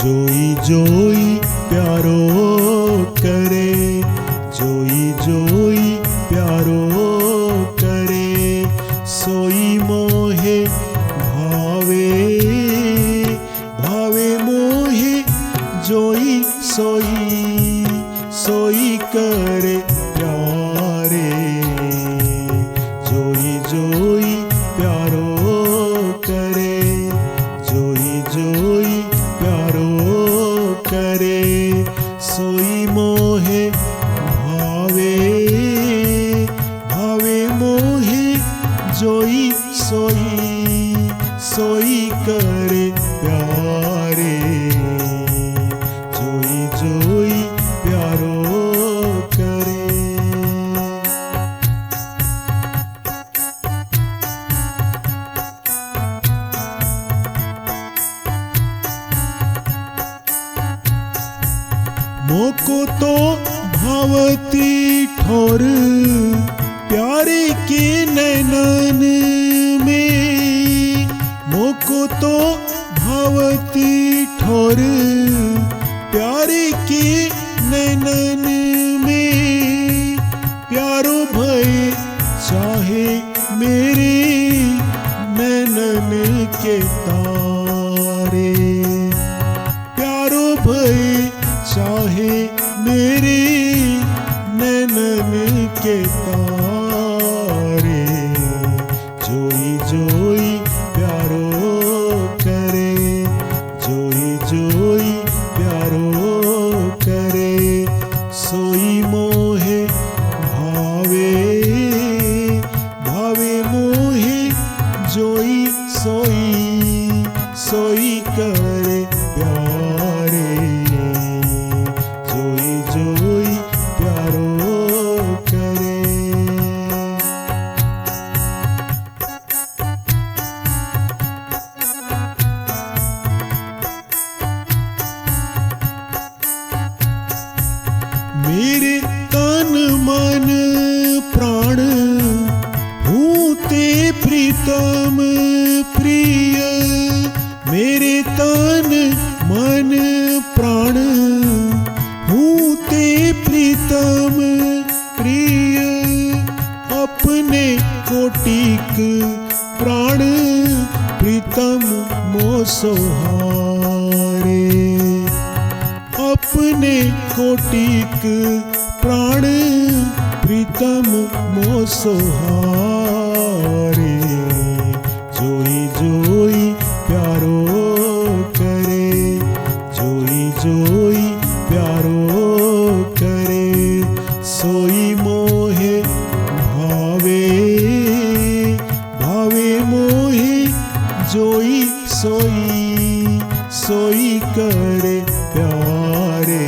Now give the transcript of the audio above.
जोई जोई प्यारो करे, जोई जोई प्यारो करे, सोई मोहे भावे, भावे मोहे जोई सोई, सोई करे प्यारे। जोई जोई प्यारो करे, जोई जोई प्यारो करे, सोई मोहे भावे, भावे मोहे जोई सोई, सोई करे प्यारे। जोई जोई प्यारो करे। मोको तो भावती ठोर प्यारे के नैनन में, मोको तो भावती ठोर प्यारे के नैनन में, प्यारो भय चाहे मेरे नैनन के तारे, प्यारो भय चाहे मेरे नैनन के तारे। जोई जोई प्यारो करे, जोई जोई प्यारो करे, सोई मोहे भावे, भावे मोहे जोई सोई, सोई करे प्यारे। जोई जोई प्यारो करे। मेरे तन मन प्राण हूँ ते प्रीतम प्रिय, मेरे तन मन प्राण हूँ ते प्रीतम प्रिय, अपने कोटिक प्राण प्रीतम मो सोहारे, अपने कोटिक प्राण प्रीतम मो सोहारे। जोई जोई प्यारो करे, जोई जोई प्यारो करे, सोई मोहे भावे, भावे मोहे जोई सोई, सोई करे प्यारे।